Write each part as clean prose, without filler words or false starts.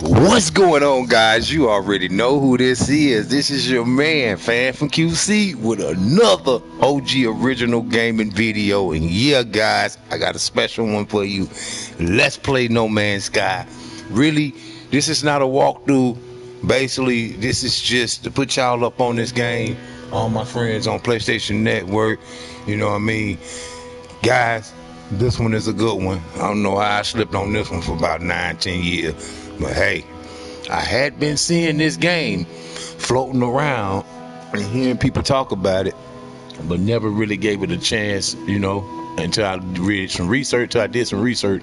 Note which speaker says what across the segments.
Speaker 1: What's going on, guys? You already know who this is. This is your man, Fan from QC, with another OG original gaming video. And yeah, guys, I got a special one for you. Let's play No Man's Sky. Really, this is not a walkthrough. Basically, this is just to put y'all up on this game. All my friends on PlayStation Network, you know what I mean? Guys, this one is a good one. I don't know how I slipped on this one for about 9-10 years. But hey, I had been seeing this game floating around and hearing people talk about it, but never really gave it a chance, until I did some research.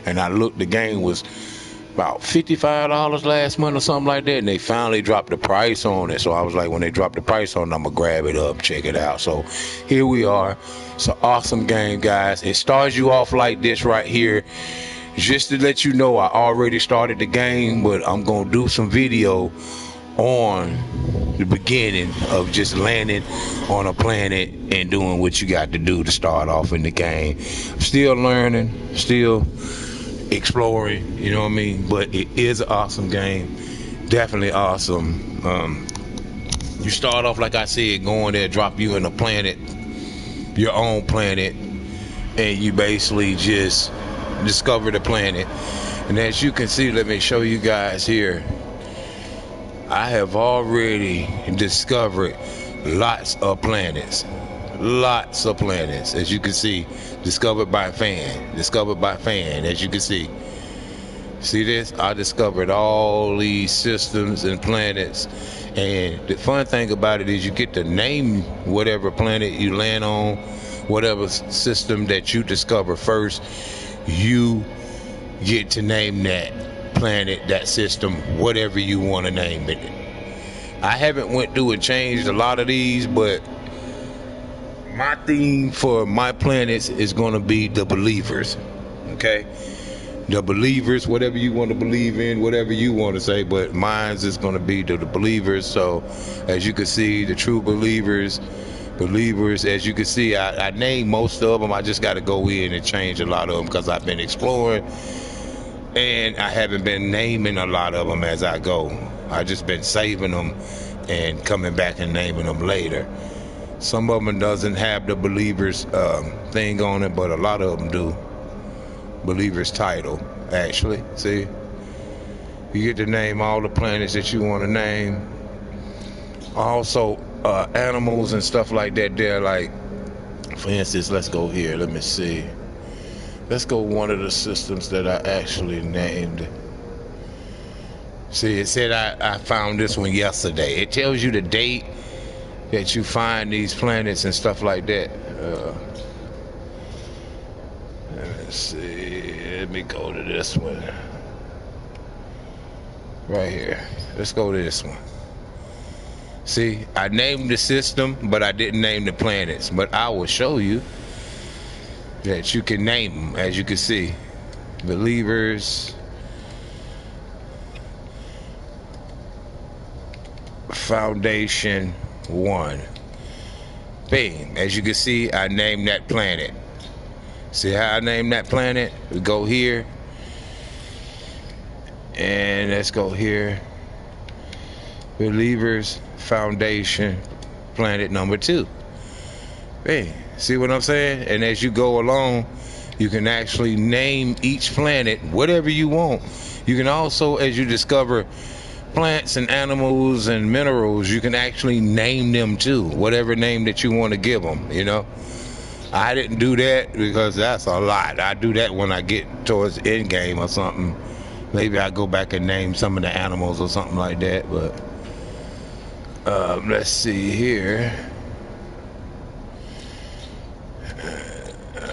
Speaker 1: And I looked, the game was about $55 last month or something like that, and they finally dropped the price on it. So I was like, when they drop the price on it, I'm gonna grab it up, check it out. So here we are. It's an awesome game, guys. It starts you off like this right here. Just to let you know, I already started the game, but I'm gonna do some video on the beginning of just landing on a planet and doing what you got to do to start off in the game. I'm still learning, still exploring, you know what I mean? But it is an awesome game, definitely awesome. You start off, like I said, going there, drop you in a planet, your own planet, and you basically just discover the planet. And as you can see, let me show you guys here, I have already discovered lots of planets, as you can see. Discovered by fan, as you can see this, I discovered all these systems and planets. And the fun thing about it is you get to name whatever planet you land on, whatever system that you discover first, you get to name that planet, that system, whatever you want to name it. I haven't went through and changed a lot of these, but my theme for my planets is going to be the believers. Okay, the believers, whatever you want to believe in, whatever you want to say, but mine's is going to be the believers. So as you can see, the true believers, as you can see, I named most of them. I just got to go in and change a lot of them because I've been exploring and I haven't been naming a lot of them as I go. I just been saving them and coming back and naming them later. Some of them doesn't have the believers thing on it, but a lot of them do. Believers title, actually. See, you get to name all the planets that you want to name. Also, animals and stuff like that. They're like, for instance, let's go here. Let me see. Let's go one of the systems that I actually named. See, it said I found this one yesterday. It tells you the date that you find these planets and stuff like that. Let me see. Let me go to this one. Right here. Let's go to this one. See, I named the system, but I didn't name the planets. But I will show you that you can name them, as you can see. Believers. Foundation 1. Bing. As you can see, I named that planet. See how I named that planet? We go here. And let's go here. Believers Foundation planet number 2. Hey, see what I'm saying? And as you go along, you can actually name each planet whatever you want. You can also, as you discover plants and animals and minerals, you can actually name them too, whatever name that you want to give them. I didn't do that because that's a lot. I do that when I get towards the end game or something. Maybe I go back and name some of the animals or something like that. But let's see here.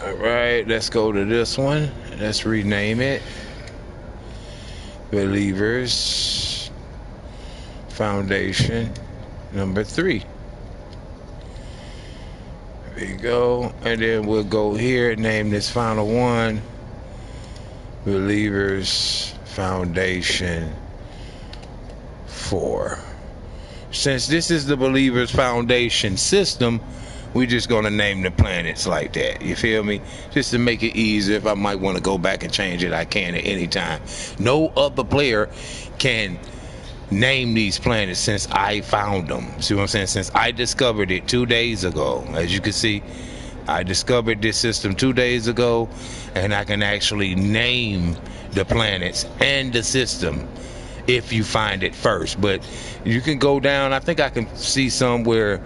Speaker 1: All right, let's go to this one. Let's rename it. Believers Foundation number 3. There you go. And then we'll go here and name this final one Believers Foundation 4. Since this is the Believers Foundation system, we just gonna name the planets like that. You feel me? Just to make it easier. If I might want to go back and change it, I can at any time. No other player can name these planets since I found them. See what I'm saying? Since I discovered it 2 days ago. As you can see, I discovered this system 2 days ago, and I can actually name the planets and the system if you find it first. But you can go down. I think I can see somewhere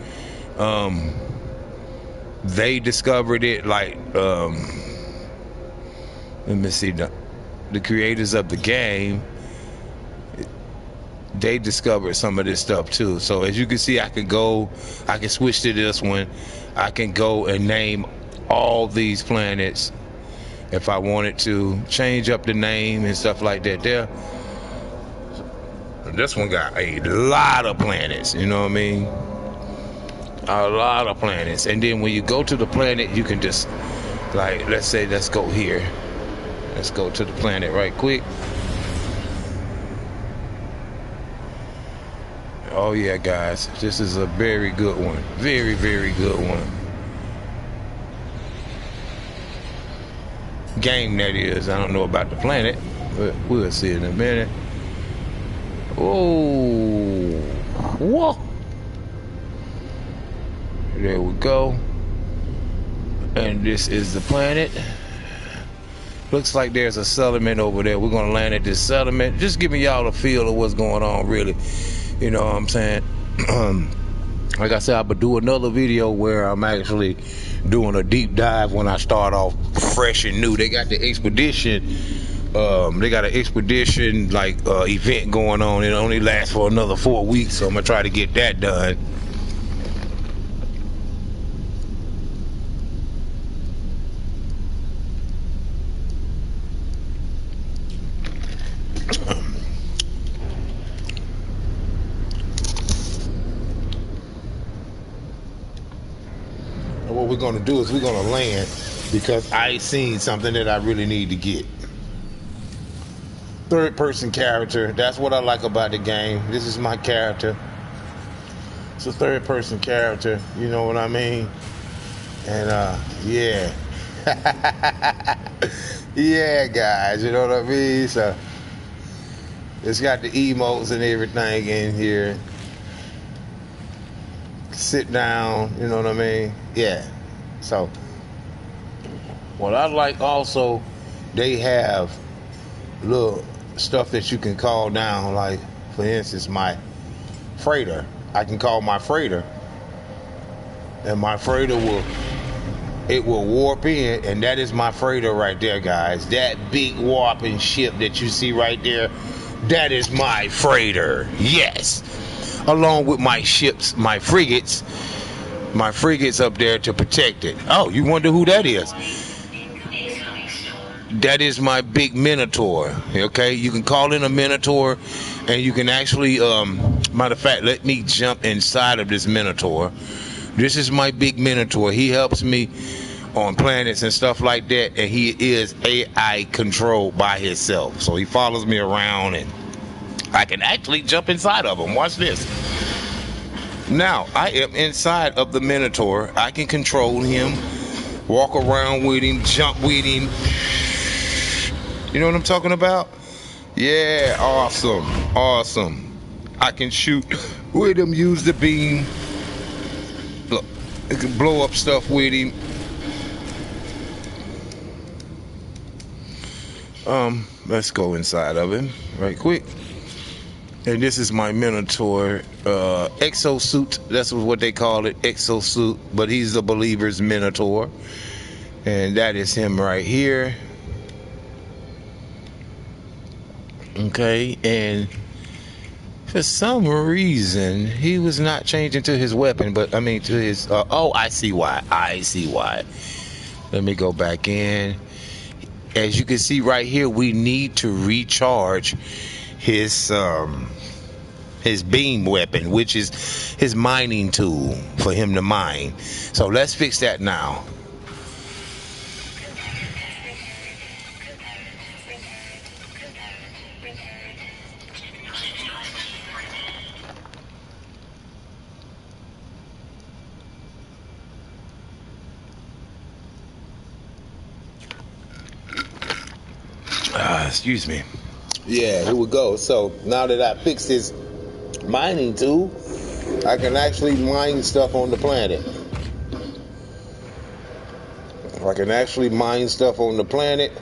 Speaker 1: they discovered it, like let me see, the creators of the game, they discovered some of this stuff too. So as you can see, I can switch to this one. I can go and name all these planets if I wanted to, change up the name and stuff like that there. This one got a lot of planets, you know what I mean? A lot of planets. And then when you go to the planet, you can just, like, let's say, let's go here. Let's go to the planet right quick. Oh yeah, guys, this is a very good one. Very, very good one. Game, that is. I don't know about the planet, but we'll see in a minute. Oh, whoa. There we go. And this is the planet. Looks like there's a settlement over there. We're gonna land at this settlement. Just giving y'all a feel of what's going on, really. You know what I'm saying? Like I said, I'll do another video where I'm actually doing a deep dive when I start off fresh and new. They got the expedition. They got an expedition like event going on. It only lasts for another 4 weeks, so I'm gonna try to get that done. What we're gonna do is we're gonna land, because I seen something that I really need to get. Third person character, that's what I like about the game. This is my character. It's a third person character, you know what I mean? And yeah. Yeah, guys, you know what I mean? So it's got the emotes and everything in here. Sit down, you know what I mean? Yeah. So what I like also, they have little stuff that you can call down, like for instance my freighter. I can call my freighter, and my freighter will warp in, and that is my freighter right there, guys. That big warping ship that you see right there, that is my freighter. Yes. Along with my ships, my frigates up there to protect it. Oh, you wonder who that is? That is my big Minotaur. Okay, you can call in a Minotaur, and you can actually, matter of fact, let me jump inside of this Minotaur. This is my big Minotaur. He helps me on planets and stuff like that, and he is AI controlled by himself. So he follows me around, and I can actually jump inside of him. Watch this. Now, I am inside of the Minotaur. I can control him, walk around with him, jump with him. You know what I'm talking about? Yeah, awesome. Awesome. I can shoot with him, use the beam. Look, I can blow up stuff with him. Let's go inside of him right quick. And this is my Minotaur exosuit. That's what they call it, exosuit. But he's the believer's Minotaur. And that is him right here. Okay, and for some reason he was not changing to his weapon, but I mean to his oh, I see why. Let me go back in. As you can see right here, we need to recharge his beam weapon, which is his mining tool for him to mine. So let's fix that now. Excuse me.
Speaker 2: Yeah, here we go. So now that I fixed this mining tool, I can actually mine stuff on the planet. I can actually mine stuff on the planet.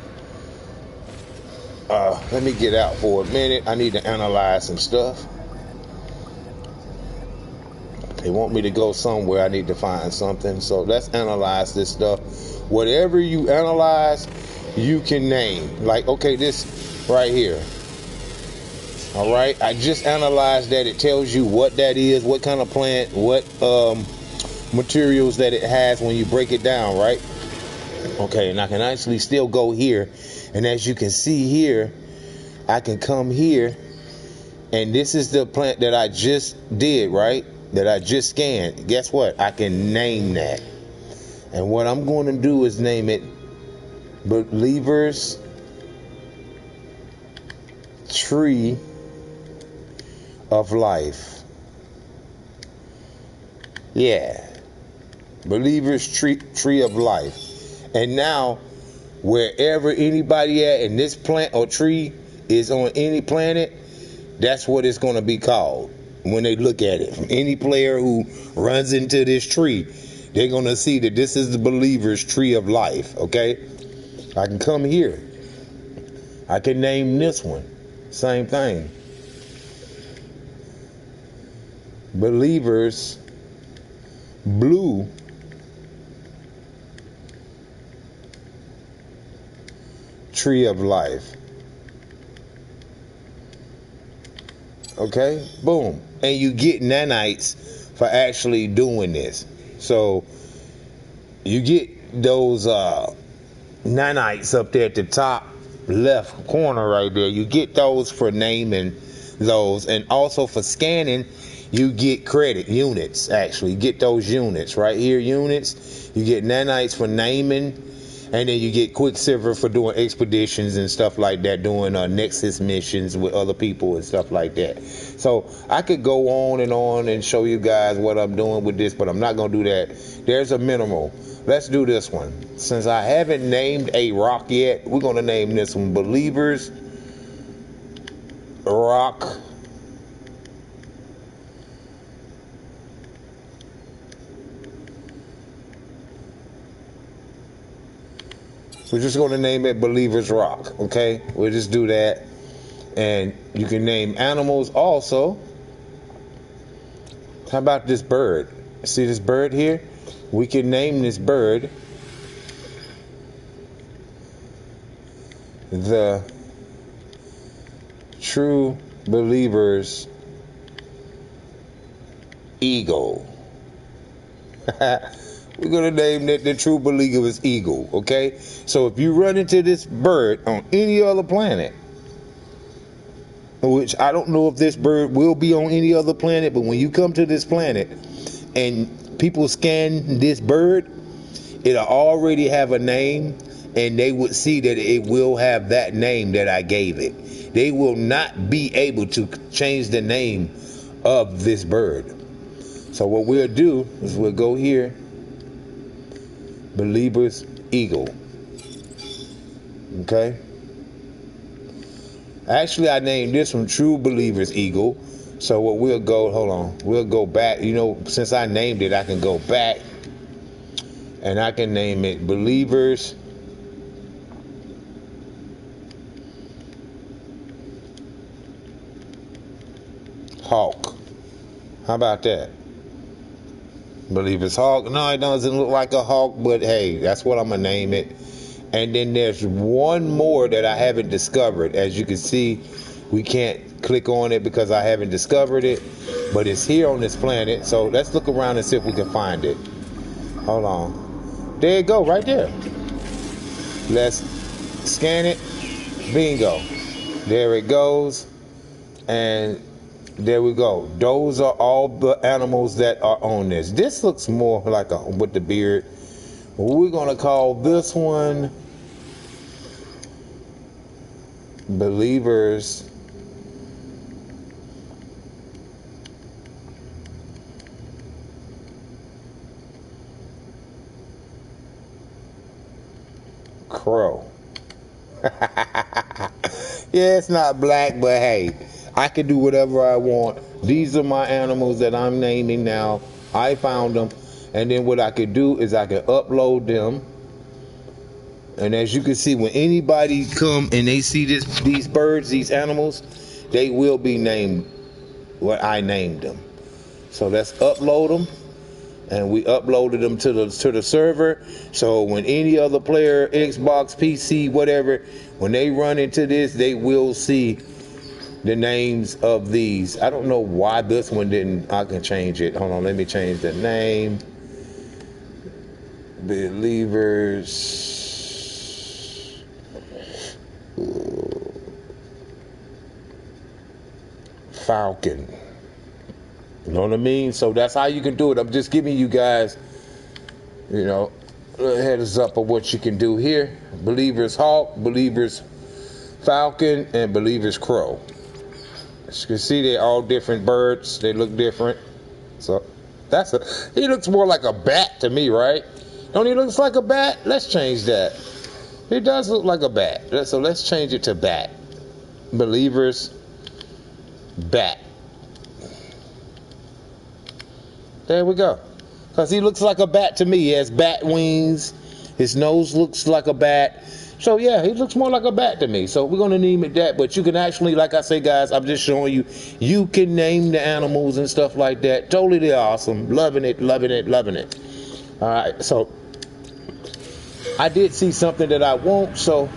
Speaker 2: Let me get out for a minute. I need to analyze some stuff. They want me to go somewhere. I need to find something. So let's analyze this stuff. Whatever you analyze, you can name. Like, okay, this right here. All right. I just analyzed that. It tells you what that is, what kind of plant, what materials that it has when you break it down, right? Okay, and I can actually still go here. And as you can see here, I can come here. And this is the plant that I just did, right? That I just scanned. Guess what? I can name that. And what I'm going to do is name it Believer's Tree of Life. Yeah. Believer's Tree of Life. And now, wherever anybody at in this plant or tree is on any planet, that's what it's going to be called when they look at it. Any player who runs into this tree, they're going to see that this is the Believer's Tree of Life, okay? I can come here. I can name this one. Same thing. Believer's Blue Tree of Life. Okay, boom. And you get nanites for actually doing this. So you get those nanites up there at the top left corner right there. You get those for naming those, and also for scanning you get credit units. Actually, you get those units right here, units. You get nanites for naming. And then you get Quicksilver for doing expeditions and stuff like that, doing Nexus missions with other people and stuff like that. So I could go on and show you guys what I'm doing with this, but I'm not going to do that. There's a minimal. Let's do this one. Since I haven't named a rock yet, we're going to name this one Believer's Rock. We're just going to name it Believer's Rock, okay? We'll just do that. And you can name animals also. How about this bird? See this bird here? We can name this bird the True Believer's Eagle. We're going to name it the True Believer's Eagle, okay? So if you run into this bird on any other planet, which I don't know if this bird will be on any other planet, but when you come to this planet and people scan this bird, it'll already have a name, and they would see that it will have that name that I gave it. They will not be able to change the name of this bird. So what we'll do is we'll go here, Believer's Eagle. Okay? Actually, I named this one True Believer's Eagle. So what we'll go back. You know, since I named it, I can go back and I can name it Believer's Hawk. How about that? Believer's Hawk. No, it doesn't look like a hawk, but hey, that's what I'm gonna name it. And then there's one more that I haven't discovered. As you can see, we can't click on it because I haven't discovered it, but it's here on this planet. So let's look around and see if we can find it. Hold on. There you go, right there. Let's scan it. Bingo. There it goes. And there we go. Those are all the animals that are on this. This looks more like a with the beard. We're gonna call this one Believer's Crow. Yeah, it's not black, but hey, I can do whatever I want. These are my animals that I'm naming now. I found them, and then what I could do is I could upload them. And as you can see, when anybody come and they see these birds, these animals, they will be named what I named them. So let's upload them, and we uploaded them to the server. So when any other player, Xbox, PC, whatever, when they run into this, they will see the names of these. I don't know why this one didn't. I can change it. Hold on, let me change the name. Believers Falcon. You know what I mean? So that's how you can do it. I'm just giving you guys, you know, a heads up of what you can do here. Believers Hawk, Believers Falcon, and Believers Crow. As you can see, they're all different birds. They look different. So he looks more like a bat to me, right? Don't he look like a bat? Let's change that. He does look like a bat. So let's change it to bat. Believers bat. There we go. Because he looks like a bat to me. He has bat wings. His nose looks like a bat. So yeah, he looks more like a bat to me. So we're going to name it that. But you can actually, like I say, guys, I'm just showing you, you can name the animals and stuff like that. Totally awesome. Loving it, loving it, loving it. All right, so I did see something that I want. So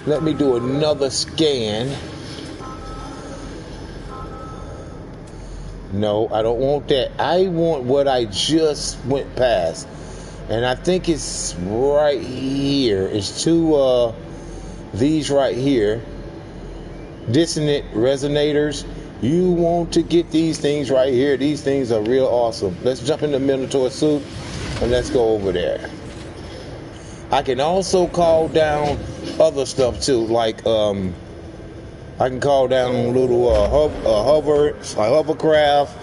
Speaker 2: let me do another scan. No, I don't want that. I want what I just went past. And I think it's right here. It's two, these right here. Dissonant resonators. You want to get these things right here. These things are real awesome. Let's jump in the Minotaur suit and let's go over there. I can also call down other stuff too, like I can call down little hovercraft.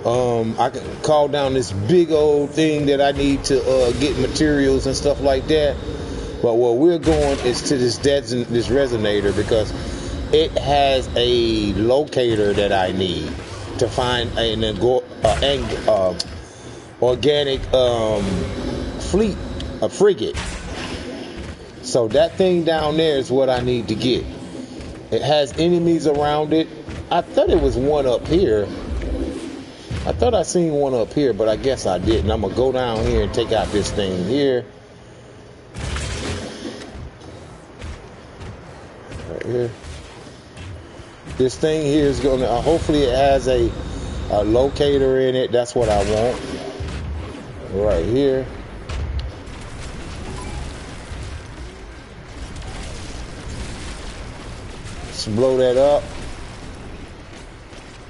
Speaker 2: I can call down this big old thing that I need to get materials and stuff like that. But where we're going is to this resonator because it has a locator that I need to find an organic fleet, a frigate. So that thing down there is what I need to get. It has enemies around it. I thought it was one up here. I thought I seen one up here, but I guess I didn't. I'm going to go down here and take out this thing here. Right here. This thing here is going to, hopefully it has a locator in it. That's what I want. Right here. Let's blow that up.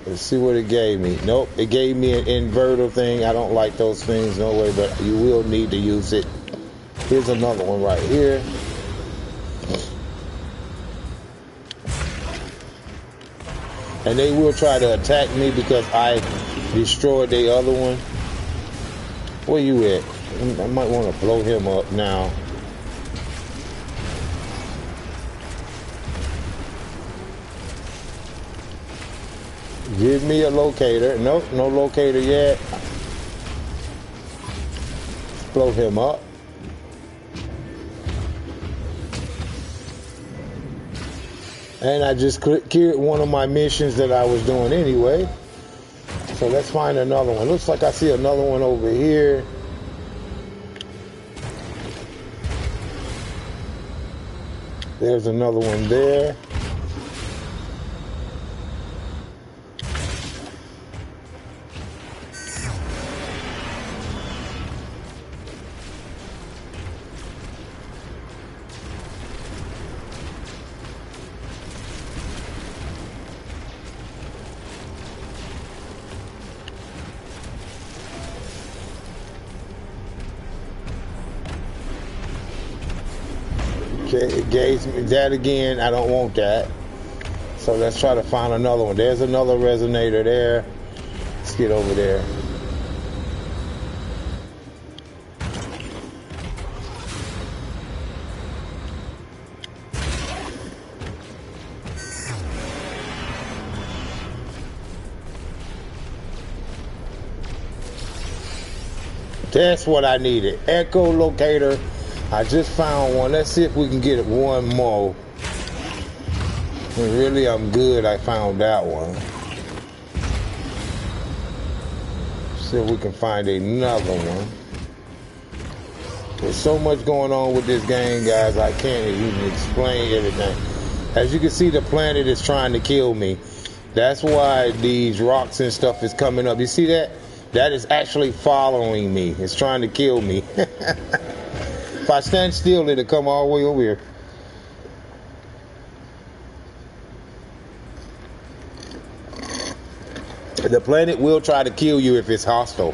Speaker 2: Let's see what it gave me. Nope, it gave me an inverter thing. I don't like those things, no way, but you will need to use it. Here's another one right here. And they will try to attack me because I destroyed the other one. Where you at? I might want to blow him up now. Give me a locator. Nope, no locator yet. Blow him up. And I just cleared one of my missions that I was doing anyway. So let's find another one. Looks like I see another one over here. There's another one there. Okay, it gave me that again. I don't want that. So let's try to find another one. There's another resonator there. Let's get over there. That's what I needed. Echolocator. I just found one. Let's see if we can get it one more. And really, I'm good. I found that one. See if we can find another one. There's so much going on with this game, guys. I can't even explain everything. As you can see, the planet is trying to kill me. That's why these rocks and stuff is coming up. You see that? That is actually following me. It's trying to kill me. If I stand still, it'll come all the way over here. The planet will try to kill you if it's hostile.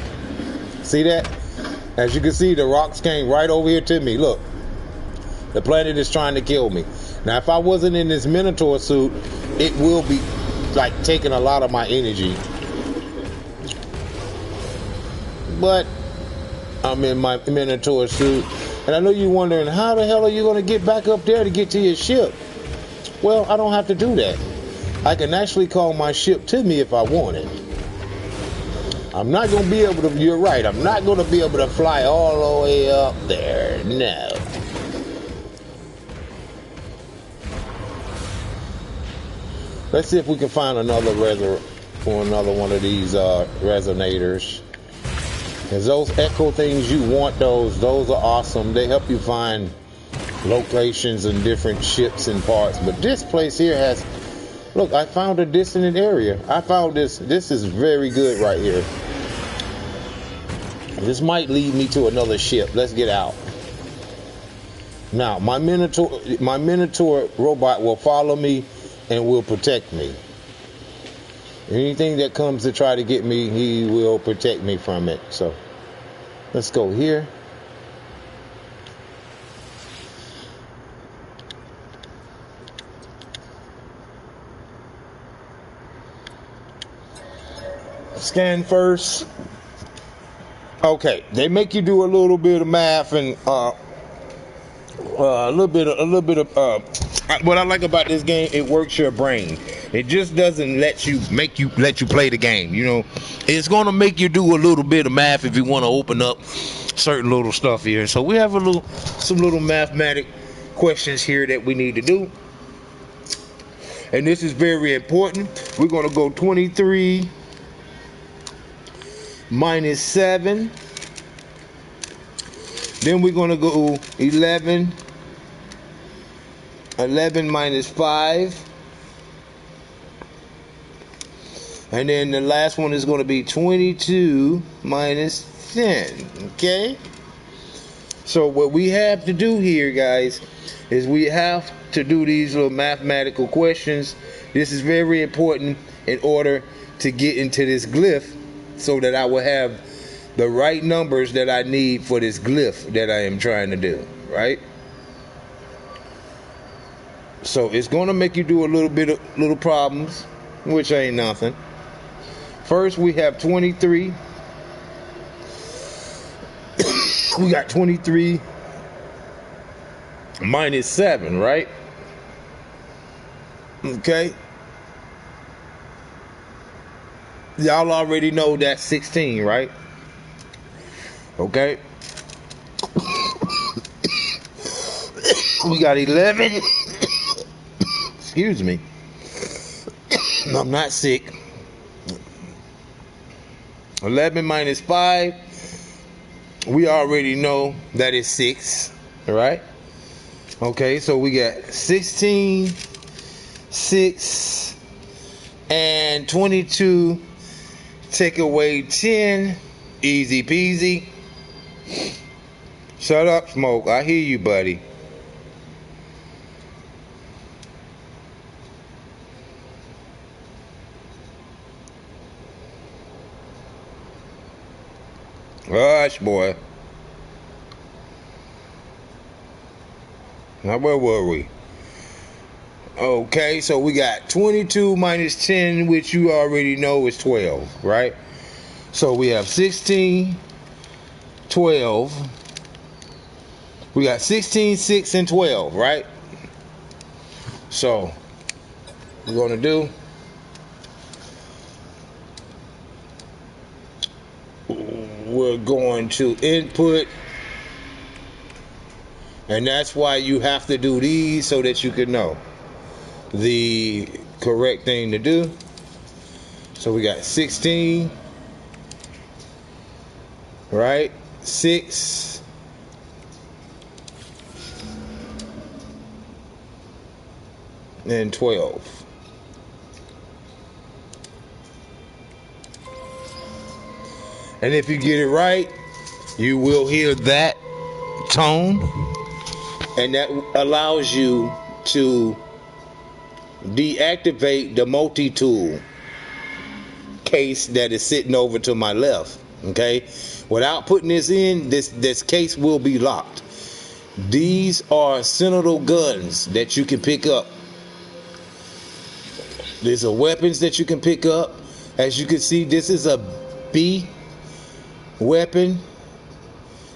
Speaker 2: See that? As you can see, the rocks came right over here to me. Look. The planet is trying to kill me. Now, if I wasn't in this Minotaur suit, it will be like taking a lot of my energy. But I'm in my Minotaur suit. And I know you're wondering, how the hell are you going to get back up there to get to your ship? Well, I don't have to do that. I can actually call my ship to me if I want it. I'm not going to be able to, you're right, I'm not going to be able to fly all the way up there. No. Let's see if we can find another one of these resonators. Because those echo things, you want those. Those are awesome. They help you find locations and different ships and parts. But this place here has, look, I found a dissonant area. I found this. This is very good right here. This might lead me to another ship. Let's get out. Now, my Minotaur robot will follow me and will protect me. Anything that comes to try to get me, he will protect me from it. So, let's go here. Scan first. Okay, they make you do a little bit of math and a little bit of what I like about this game, it works your brain. It just doesn't let you play the game. You know, it's gonna make you do a little bit of math if you want to open up certain little stuff here. So we have some little mathematic questions here that we need to do, and this is very important. We're gonna go 23 minus 7. Then we're gonna go 11 minus 5. And then the last one is going to be 22 minus 10. Okay? So what we have to do here, guys, is we have to do these little mathematical questions. This is very important in order to get into this glyph so that I will have the right numbers that I need for this glyph that I am trying to do, right? So it's going to make you do a little problems, which ain't nothing. First, we have 23. We got 23 minus 7, right? Okay. Y'all already know that's 16, right? Okay. We got 11. Excuse me. I'm not sick. 11 minus 5. We already know that is 6. Right? Okay, so we got 16, 6, and 22. Take away 10. Easy peasy. Shut up, Smoke. I hear you, buddy. Hush, boy. Now, where were we? Okay, so we got 22 minus 10, which you already know is 12, right? So we have 16, 12. We got 16, 6, and 12, right? So, we're going to do... We're we're going to input, and that's why you have to do these so that you can know the correct thing to do. So we got 16, right? 6, and 12. And if you get it right, you will hear that tone, and that allows you to deactivate the multi-tool case that is sitting over to my left. Okay, without putting this in, this case will be locked. These are Sentinel guns that you can pick up. These are weapons that you can pick up. As you can see, this is a B weapon.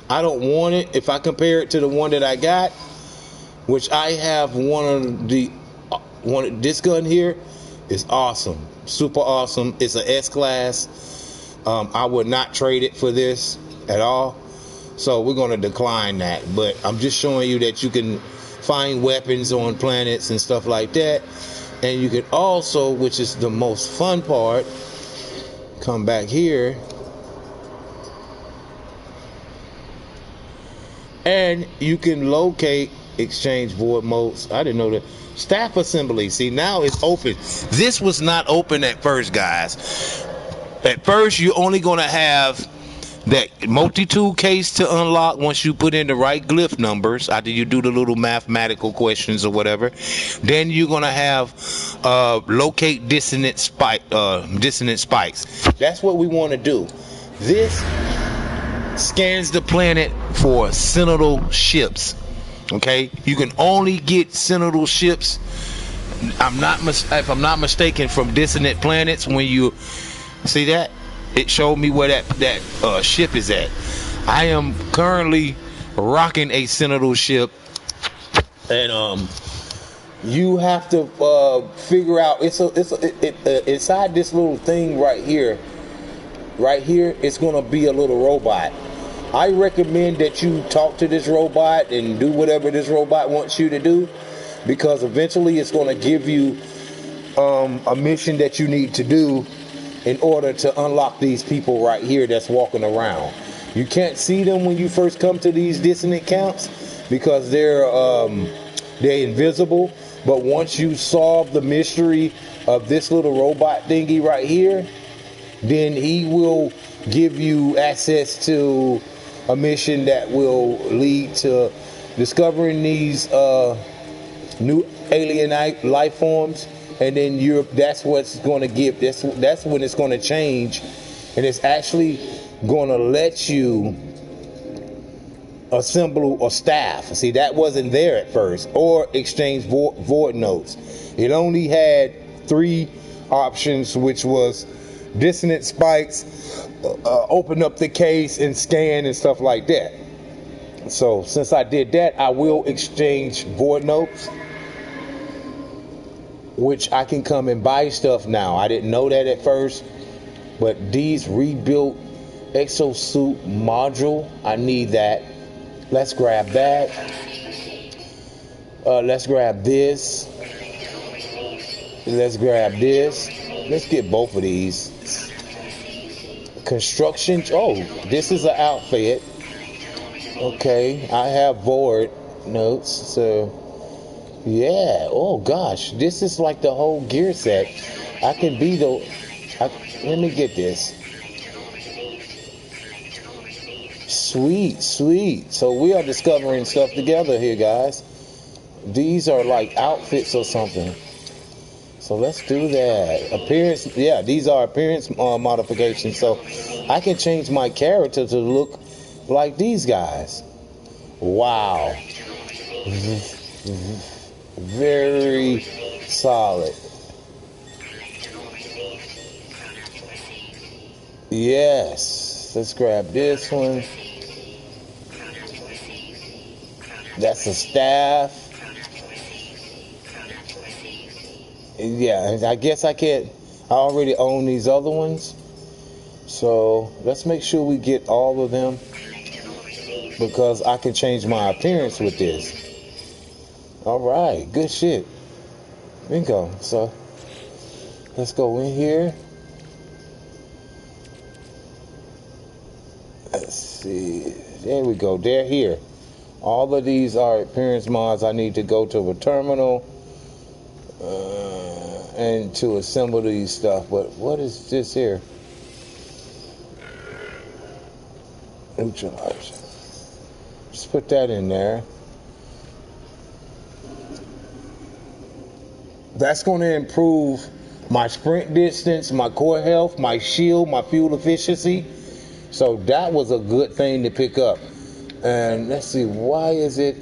Speaker 2: I don't want it. If I compare it to the one that I got, which I have this gun here is awesome, super awesome. It's an S-class. I would not trade it for this at all. So we're going to decline that. But I'm just showing you that you can find weapons on planets and stuff like that. And you can also, which is the most fun part, come back here and you can locate exchange void modes. I didn't know that. Staff assembly. See, now it's open. This was not open at first, guys. At first, you're only going to have that multi-tool case to unlock once you put in the right glyph numbers after you do the little mathematical questions or whatever. Then you're going to have locate dissonant spikes. That's what we want to do. This scans the planet for Sentinel ships. Okay, you can only get Sentinel ships, if I'm not mistaken, from dissonant planets. When you see that, it showed me where that ship is at. I am currently rocking a Sentinel ship, and you have to figure out. It's inside this little thing right here. Right here, it's gonna be a little robot. I recommend that you talk to this robot and do whatever this robot wants you to do, because eventually it's going to give you a mission that you need to do in order to unlock these people right here that's walking around. You can't see them when you first come to these dissonant camps because they're invisible, but once you solve the mystery of this little robot thingy right here, then he will give you access to a mission that will lead to discovering these new alien life forms, and then that's what's going to give. That's when it's going to change, and it's actually going to let you assemble a staff. See, that wasn't there at first, or exchange void notes. It only had 3 options, which was dissonant spikes, open up the case and scan and stuff like that. So since I did that, I will exchange void notes, which I can come and buy stuff now. I didn't know that at first, but these rebuilt exosuit module, I need that. Let's grab that. Let's grab this. Let's grab this. Let's get both of these. Construction. Oh, this is an outfit. Okay, I have void notes. So, yeah. Oh gosh, this is like the whole gear set. I can be let me get this. Sweet, sweet. So we are discovering stuff together here, guys. These are like outfits or something. So let's do that. Appearance, yeah, these are appearance modifications. So I can change my character to look like these guys. Wow. Very solid. Yes. Let's grab this one. That's a staff. Yeah, I guess I already own these other ones. So let's make sure we get all of them, because I can change my appearance with this. All right, good shit. Bingo. So let's go in here. Let's see. There we go. They're here. All of these are appearance mods. I need to go to a terminal and to assemble these stuff. But what is this here? Neutralizer. Just put that in there. That's going to improve my sprint distance, my core health, my shield, my fuel efficiency. So that was a good thing to pick up. And let's see, why is it...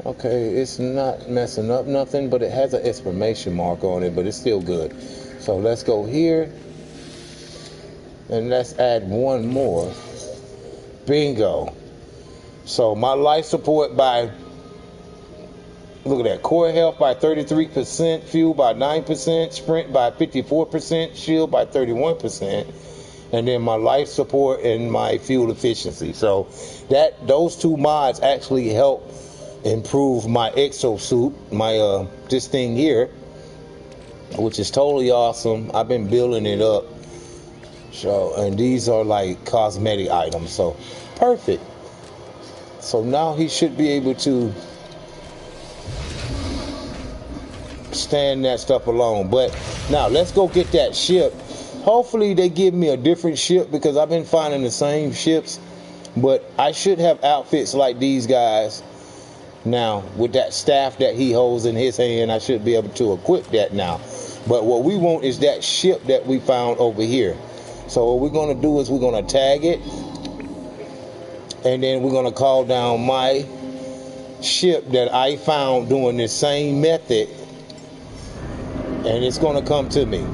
Speaker 2: Okay, it's not messing up nothing, but it has an exclamation mark on it, but it's still good. So let's go here. And let's add one more. Bingo. So my life support by... Look at that. Core health by 33%, fuel by 9%, sprint by 54%, shield by 31%, and then my life support and my fuel efficiency. So those two mods actually help improve my exosuit, my this thing here, which is totally awesome. I've been building it up. So, and these are like cosmetic items. So perfect. So now he should be able to stand that stuff alone. But now let's go get that ship. Hopefully they give me a different ship, because I've been finding the same ships, but I should have outfits like these guys now. With that staff that he holds in his hand, I should be able to equip that now. But what we want is that ship that we found over here. So what we're going to do is we're going to tag it, and then we're going to call down my ship that I found doing the same method, and it's going to come to me.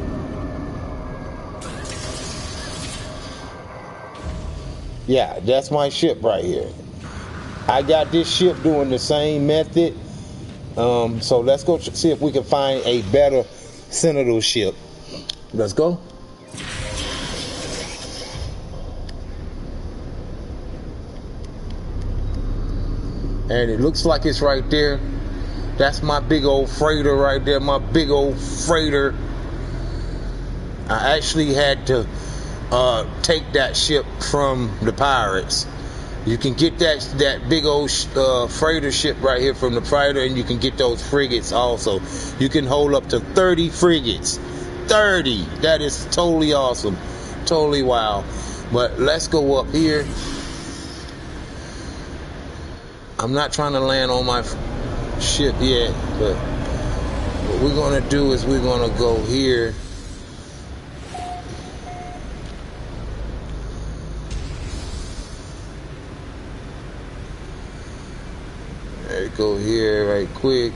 Speaker 2: Yeah, that's my ship right here. I got this ship doing the same method. So let's go see if we can find a better Citadel ship. Let's go. And it looks like it's right there. That's my big old freighter right there. My big old freighter. I actually had to take that ship from the pirates. You can get that big old freighter ship right here from the fighter, and you can get those frigates also. You can hold up to 30 frigates. 30. That is totally awesome. Totally wow. But let's go up here. I'm not trying to land on my ship yet, but what we're going to do is we're going to go here. Go here right quick.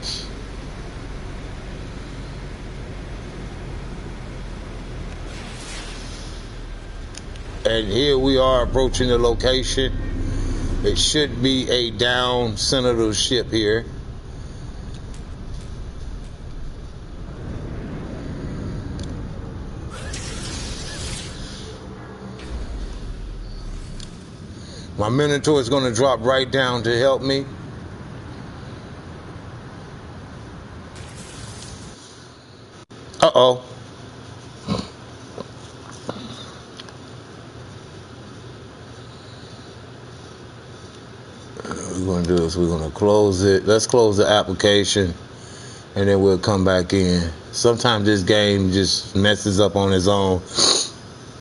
Speaker 2: And here we are approaching the location. It should be a down Citadel ship here. My Minotaur is going to drop right down to help me. Uh-oh. We're going to do is we're going to close it. Let's close the application, and then we'll come back in. Sometimes this game just messes up on its own.